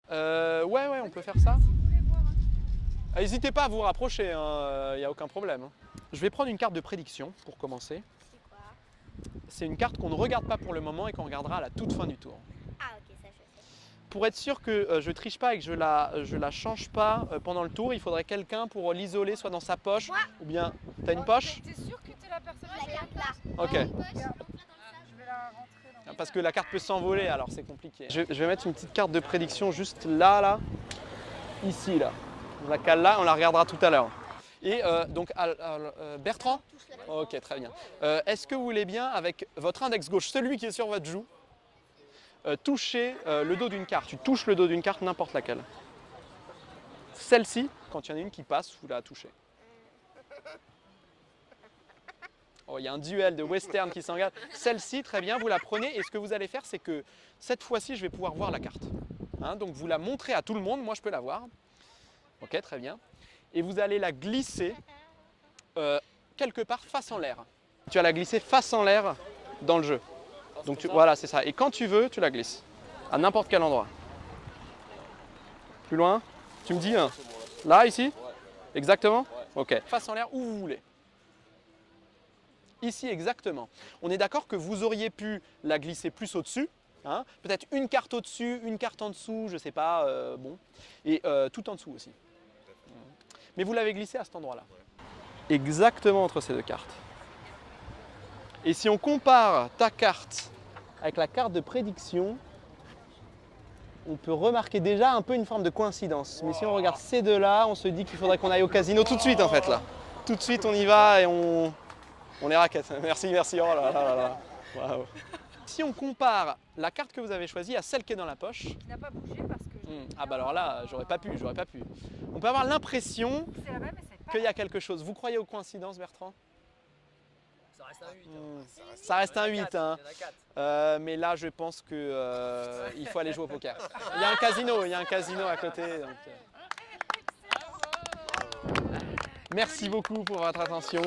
Ouais, on peut faire ça. N'hésitez pas à vous rapprocher, il n'y a aucun problème. Je vais prendre une carte de prédiction pour commencer. C'est quoi? C'est une carte qu'on ne regarde pas pour le moment et qu'on regardera à la toute fin du tour. Ah ok, ça je sais. Pour être sûr que je triche pas et que je la change pas pendant le tour, il faudrait quelqu'un pour l'isoler, soit dans sa poche ou bien... T'as une poche? T'es sûr que t'es la personne La carte là. Ok. Je vais la rentrer dans Parce que la carte peut s'envoler, alors c'est compliqué. Je vais mettre une petite carte de prédiction juste là, ici là. On la cale là, on la regardera tout à l'heure. Et donc Bertrand? Ok, très bien. Est-ce que vous voulez bien, avec votre index gauche, celui qui est sur votre joue, toucher le dos d'une carte? Tu touches le dos d'une carte, n'importe laquelle. Celle-ci, quand il y en a une qui passe, vous la touchez. Oh, il y a un duel de western qui s'engage. Celle-ci, très bien, vous la prenez et ce que vous allez faire, c'est que cette fois-ci, je vais pouvoir voir la carte. Hein, donc vous la montrez à tout le monde, moi je peux la voir. Ok, très bien. Et vous allez la glisser quelque part face en l'air. Tu vas la glisser face en l'air dans le jeu. Donc voilà, c'est ça. Et quand tu veux, tu la glisses à n'importe quel endroit. Plus loin? Tu me dis là, ici? Exactement? Ok. Face en l'air où vous voulez. Ici exactement. On est d'accord que vous auriez pu la glisser plus au-dessus, hein, peut-être une carte au-dessus, une carte en dessous, je ne sais pas, bon, et tout en dessous aussi. Mais vous l'avez glissée à cet endroit-là. Exactement entre ces deux cartes. Et si on compare ta carte avec la carte de prédiction, on peut remarquer déjà un peu une forme de coïncidence. Mais si on regarde ces deux-là, on se dit qu'il faudrait qu'on aille au casino tout de suite en fait là. Tout de suite on y va et on les raquette. Merci, oh là là. Wow. Si on compare la carte que vous avez choisie à celle qui est dans la poche. Qui n'a pas bougé parce que. Ah bah alors là, j'aurais pas pu. On peut avoir l'impression C'est la même, mais c'est pas. qu'il y a quelque chose. Vous croyez aux coïncidences, Bertrand? Ça reste un 8. Ça reste un 8. Il y en a 4. Mais là, je pense que il faut aller jouer au poker. Il y a un casino à côté. Donc, Merci beaucoup pour votre attention.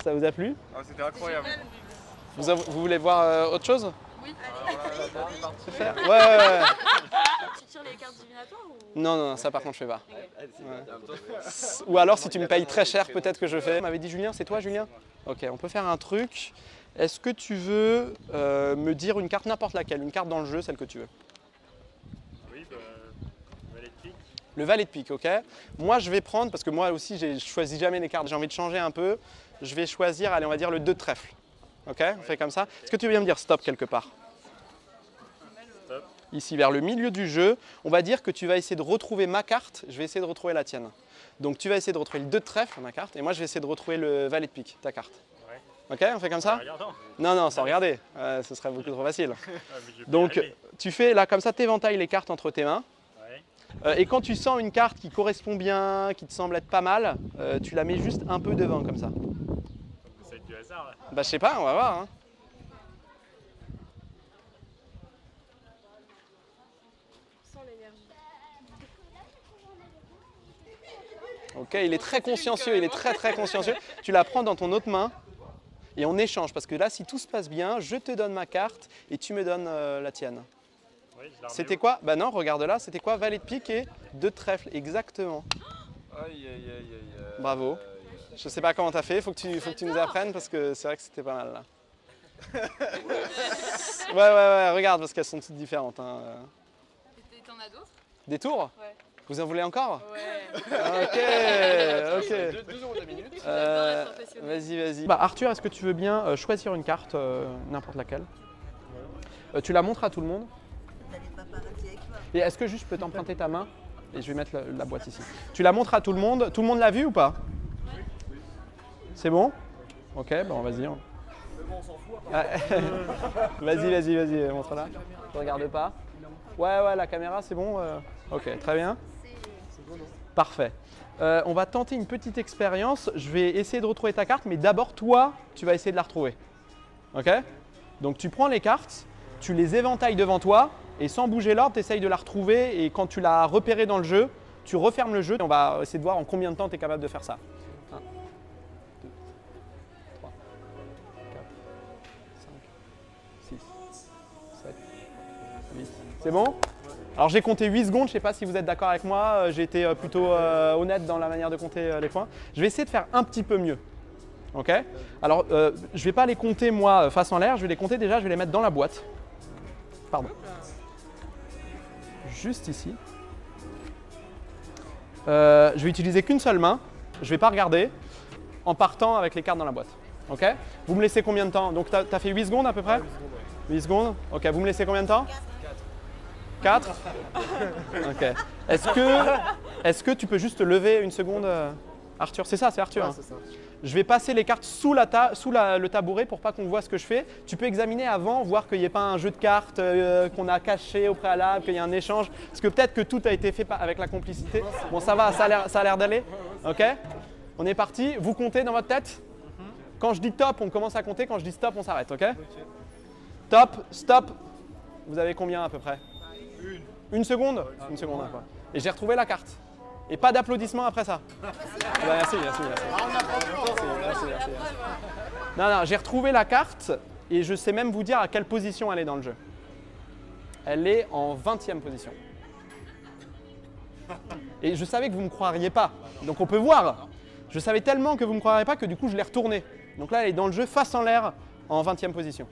Ça vous a plu? Ah, c'était incroyable. Vous voulez voir autre chose? Oui. Faire ouais. Tu tires les cartes divinatoires ou... Non, ça par contre je fais pas. Ouais. Ou alors si tu me payes très cher, peut-être que je fais. Tu m'avais dit Julien, c'est toi Julien? Ok, on peut faire un truc. Est-ce que tu veux me dire une carte, n'importe laquelle, une carte dans le jeu, celle que tu veux? Oui, valet de pique. Le valet de pique, ok. Moi je vais prendre, parce que moi aussi je choisis jamais les cartes, j'ai envie de changer un peu. Je vais choisir, allez on va dire le 2 de trèfle. Ok, on fait comme ça. Est-ce que tu veux bien me dire stop quelque part? Stop. Ici vers le milieu du jeu, on va dire que tu vas essayer de retrouver ma carte, je vais essayer de retrouver la tienne. Donc tu vas essayer de retrouver le 2 de trèfle, ma carte, et moi je vais essayer de retrouver le valet de pique, ta carte. Ouais. Ok, on fait comme ça? Non, sans regarder, ce serait beaucoup trop facile. Donc tu fais là comme ça, t'éventailles les cartes entre tes mains. Ouais. Et quand tu sens une carte qui correspond bien, qui te semble être pas mal, tu la mets juste un peu devant comme ça. C'est du hasard là. Bah je sais pas, on va voir. Hein. Sans l'énergie. Ok, il est très consciencieux, il est très consciencieux. Tu la prends dans ton autre main et on échange parce que là, si tout se passe bien, je te donne ma carte et tu me donnes la tienne. Oui, je la remets C'était où? quoi? Bah non, regarde là, c'était quoi? Valet de pique et 2 de trèfle, exactement. Aïe. Bravo. Je sais pas comment t'as fait, faut que tu nous apprennes parce que c'est vrai que c'était pas mal là. Ouais, regarde parce qu'elles sont toutes différentes. Hein. Et t'en as d'autres? Des tours? Ouais. Vous en voulez encore? Ouais. Ok. 2 euros la minute. J'adore être impressionnée. Vas-y. Bah, Arthur, est-ce que tu veux bien choisir une carte, n'importe laquelle? Tu la montres à tout le monde. Et est-ce que juste je peux t'emprunter ta main? Et je vais mettre la boîte ici. Tu la montres à tout le monde l'a vu ou pas? C'est bon? Ok, bon vas-y. Vas-y, montre-la. Je regarde pas. Ouais, la caméra, c'est bon. Ok, très bien. Parfait. On va tenter une petite expérience. Je vais essayer de retrouver ta carte, mais d'abord, toi, tu vas essayer de la retrouver. Ok? Donc, tu prends les cartes, tu les éventailles devant toi, et sans bouger l'ordre, tu essayes de la retrouver. Et quand tu l'as repérée dans le jeu, tu refermes le jeu. Et on va essayer de voir en combien de temps tu es capable de faire ça. 1, 2, 3, 4, 5, 6, 7, 8. C'est bon? Alors j'ai compté 8 secondes, je ne sais pas si vous êtes d'accord avec moi, j'ai été plutôt honnête dans la manière de compter les points. Je vais essayer de faire un petit peu mieux. Ok? Alors je ne vais pas les compter moi face en l'air, je vais les compter déjà, je vais les mettre dans la boîte. Pardon. Juste ici. Je vais utiliser qu'une seule main, je ne vais pas regarder, en partant avec les cartes dans la boîte. Ok? Vous me laissez combien de temps? Donc tu as fait 8 secondes à peu près? 8 secondes. Ok, vous me laissez combien de temps? 4. Ok. Est-ce que tu peux juste te lever une seconde, Arthur? C'est ça, c'est Arthur. Ouais, Hein. c'est ça. Je vais passer les cartes sous le tabouret pour pas qu'on voit ce que je fais. Tu peux examiner avant, voir qu'il n'y ait pas un jeu de cartes qu'on a caché au préalable, qu'il y a un échange. Parce que peut-être que tout a été fait avec la complicité. Bon, ça va, ça a l'air d'aller. Ok? On est parti. Vous comptez dans votre tête? Quand je dis top, on commence à compter. Quand je dis stop, on s'arrête. Ok? Top, stop. Vous avez combien à peu près? Une seconde? Une seconde. Hein, quoi. Et j'ai retrouvé la carte. Et pas d'applaudissements après ça. Merci. Merci. Non, j'ai retrouvé la carte et je sais même vous dire à quelle position elle est dans le jeu. Elle est en 20e position. Et je savais que vous ne me croiriez pas. Donc on peut voir. Je savais tellement que vous ne me croiriez pas que du coup je l'ai retournée. Donc là elle est dans le jeu face en l'air en 20e position.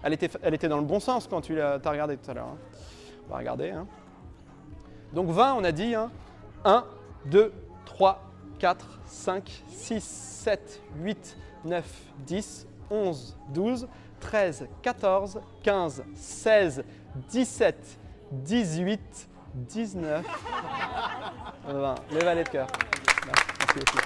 Elle était dans le bon sens quand tu l'as regardé tout à l'heure. Hein. On va regarder. Hein. Donc 20, on a dit. Hein. 1, 2, 3, 4, 5, 6, 7, 8, 9, 10, 11, 12, 13, 14, 15, 16, 17, 18, 19, 20. Les valets de cœur. Merci aussi.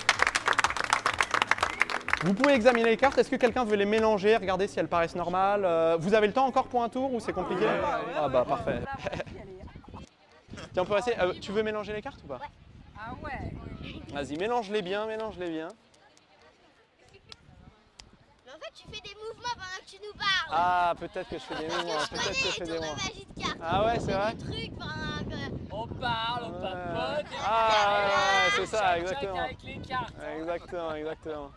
Vous pouvez examiner les cartes. Est-ce que quelqu'un veut les mélanger, regarder si elles paraissent normales? Vous avez le temps encore pour un tour ou c'est compliqué? Ah bah parfait. Tiens, on peut essayer. Tu veux mélanger les cartes ou pas? Ah ouais. Vas-y, mélange-les bien, mélange-les bien. Mais en fait, tu fais des mouvements pendant que tu nous parles. Ah, peut-être que je fais des Parce mouvements. que je Peut-être que je connais fais les des tours de mouvements. magie de cartes. Ah ouais, c'est vrai? Des trucs pendant que... On parle, on papote. Ah, ouais, c'est ça, Chacun exactement. avec les cartes. Exactement.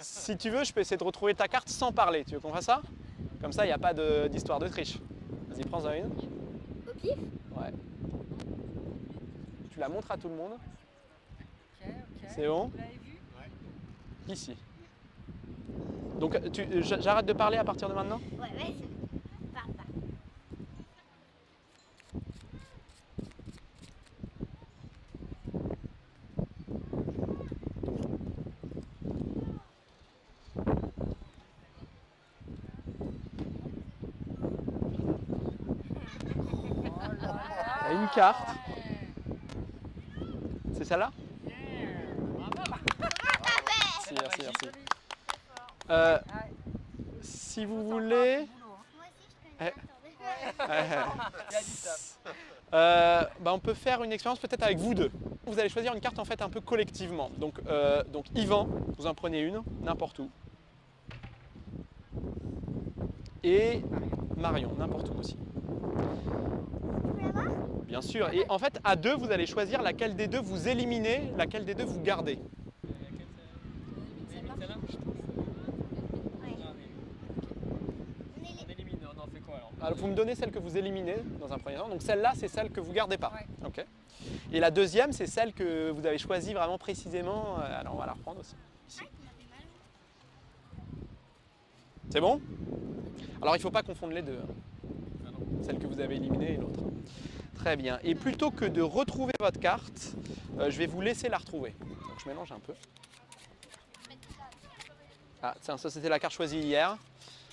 Si tu veux, je peux essayer de retrouver ta carte sans parler. Tu veux qu'on fasse ça? Comme ça, il n'y a pas d'histoire de triche. Vas-y, prends-en une. Au pif? Ouais. Tu la montres à tout le monde. Ok. C'est bon? Vous l'avez vu? Ici. Donc, j'arrête de parler à partir de maintenant? Ouais, vas-y. Parle pas. Il y a une carte. C'est celle-là? Merci. Si vous voulez... Moi aussi, je connais. Il a dit ça. On peut faire une expérience peut-être avec vous deux. Vous allez choisir une carte en fait un peu collectivement. Donc Yvan, vous en prenez une, n'importe où. Et Marion, n'importe où aussi. Bien sûr. Et en fait, à deux, vous allez choisir laquelle des deux vous éliminez, laquelle des deux vous gardez. On élimine, on en fait quoi alors? Alors, vous me donnez celle que vous éliminez dans un premier temps. Donc celle-là, c'est celle que vous gardez pas. Ouais. Ok. Et la deuxième, c'est celle que vous avez choisie vraiment précisément. Alors on va la reprendre aussi. Ici. C'est bon? Alors il ne faut pas confondre les deux. Hein. Celle que vous avez éliminée et l'autre. Très bien. Et plutôt que de retrouver votre carte, je vais vous laisser la retrouver. Donc je mélange un peu. Ah, tiens, ça c'était la carte choisie hier.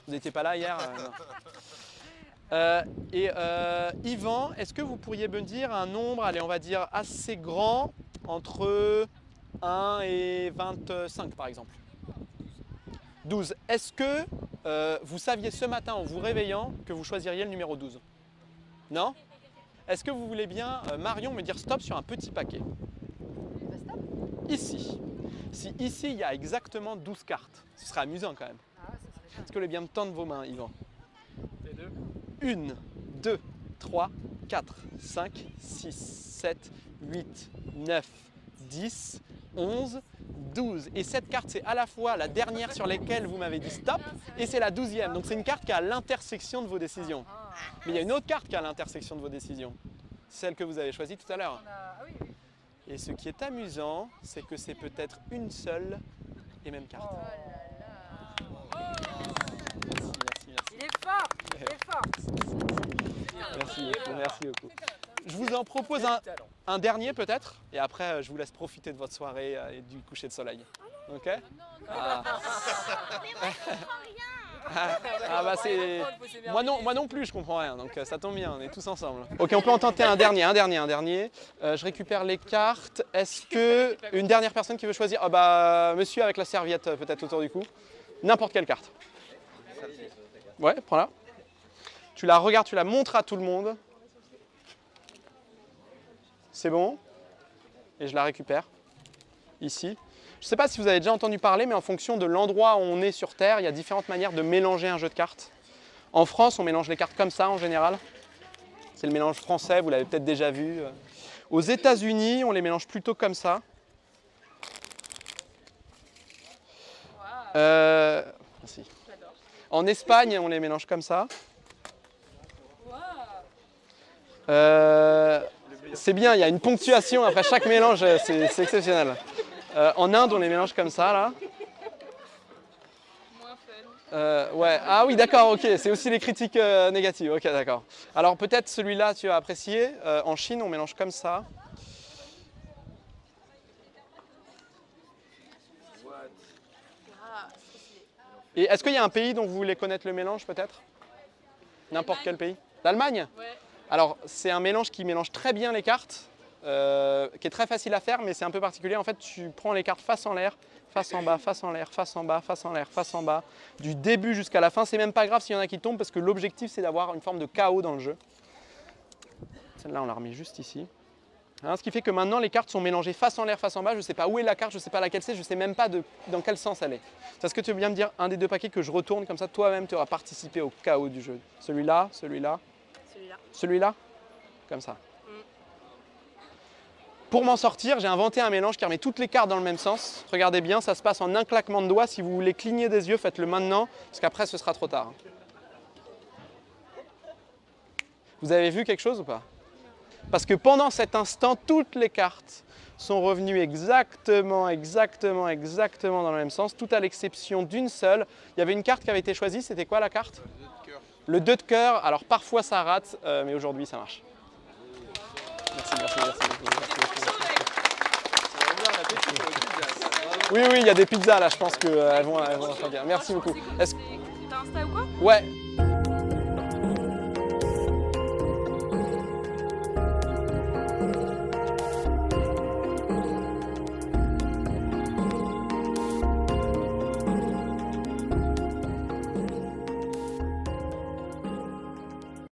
Vous n'étiez pas là hier? Yvan, est-ce que vous pourriez me dire un nombre, allez, on va dire assez grand, entre 1 et 25 par exemple? 12. Est-ce que vous saviez ce matin en vous réveillant que vous choisiriez le numéro 12? Non? Est-ce que vous voulez bien, Marion, me dire stop sur un petit paquet? Ici. Si ici il y a exactement 12 cartes, ce serait amusant quand même. Ah ouais, ça serait bien. Est-ce que vous voulez bien me tendre vos mains, Yvan? Les deux. 1, 2, 3, 4, 5, 6, 7, 8, 9, 10, 11, 12. Et cette carte, c'est à la fois la dernière sur laquelle vous m'avez dit stop, et c'est la 12e. Donc c'est une carte qui est à l'intersection de vos décisions. Mais il y a une autre carte qui est à l'intersection de vos décisions. Celle que vous avez choisie tout à l'heure. Ah oui, oui. Et ce qui est amusant, c'est que c'est peut-être une seule et même carte. Oh là là. Merci. Il est fort. Il est fort. Merci beaucoup. Je vous en propose un dernier peut-être, et après je vous laisse profiter de votre soirée et du coucher de soleil. Ok? Ah. Ah bah c'est... Moi non plus je comprends rien, donc ça tombe bien, on est tous ensemble. Ok, on peut en tenter un dernier. Je récupère les cartes. Est-ce que une dernière personne qui veut choisir? Ah bah monsieur avec la serviette peut-être autour du cou. N'importe quelle carte. Ouais, prends-la. Tu la regardes, tu la montres à tout le monde. C'est bon. Et je la récupère. Ici. Je ne sais pas si vous avez déjà entendu parler, mais en fonction de l'endroit où on est sur Terre, il y a différentes manières de mélanger un jeu de cartes. En France, on mélange les cartes comme ça en général. C'est le mélange français, vous l'avez peut-être déjà vu. Aux États-Unis, on les mélange plutôt comme ça. Merci. En Espagne, on les mélange comme ça. C'est bien, il y a une ponctuation après chaque mélange, c'est exceptionnel. En Inde, on les mélange comme ça, là. Moins fun. Ouais. Ah oui, d'accord, ok. C'est aussi les critiques négatives. Ok, d'accord. Alors peut-être celui-là, tu as apprécié. En Chine, on mélange comme ça. Ah, Et est-ce qu'il y a un pays dont vous voulez connaître le mélange, peut-être? N'importe quel pays? L'Allemagne? ouais. Alors, c'est un mélange qui mélange très bien les cartes, qui est très facile à faire, mais c'est un peu particulier. En fait, tu prends les cartes face en l'air, face en bas, face en l'air, face en bas, face en l'air, face en bas, du début jusqu'à la fin. C'est même pas grave s'il y en a qui tombent, parce que l'objectif, c'est d'avoir une forme de chaos dans le jeu. Celle-là, on la remet juste ici. Hein, ce qui fait que maintenant, les cartes sont mélangées face en l'air, face en bas. Je ne sais pas où est la carte, je ne sais pas laquelle c'est, je ne sais même pas dans quel sens elle est. Est-ce que tu veux bien me dire un des deux paquets que je retourne, comme ça, toi-même, tu auras participé au chaos du jeu? Celui-là, celui-là. Celui-là. Celui-là? Comme ça. Pour m'en sortir, j'ai inventé un mélange qui remet toutes les cartes dans le même sens. Regardez bien, ça se passe en un claquement de doigts. Si vous voulez cligner des yeux, faites-le maintenant, parce qu'après, ce sera trop tard. Vous avez vu quelque chose ou pas? Parce que pendant cet instant, toutes les cartes sont revenues exactement dans le même sens, tout à l'exception d'une seule. Il y avait une carte qui avait été choisie, c'était quoi la carte? Le 2 de cœur. Alors parfois ça rate, mais aujourd'hui ça marche. Merci. Oui, il y a des pizzas là, je pense qu'elles vont faire bien. Merci beaucoup. T'as Insta ou quoi? Ouais.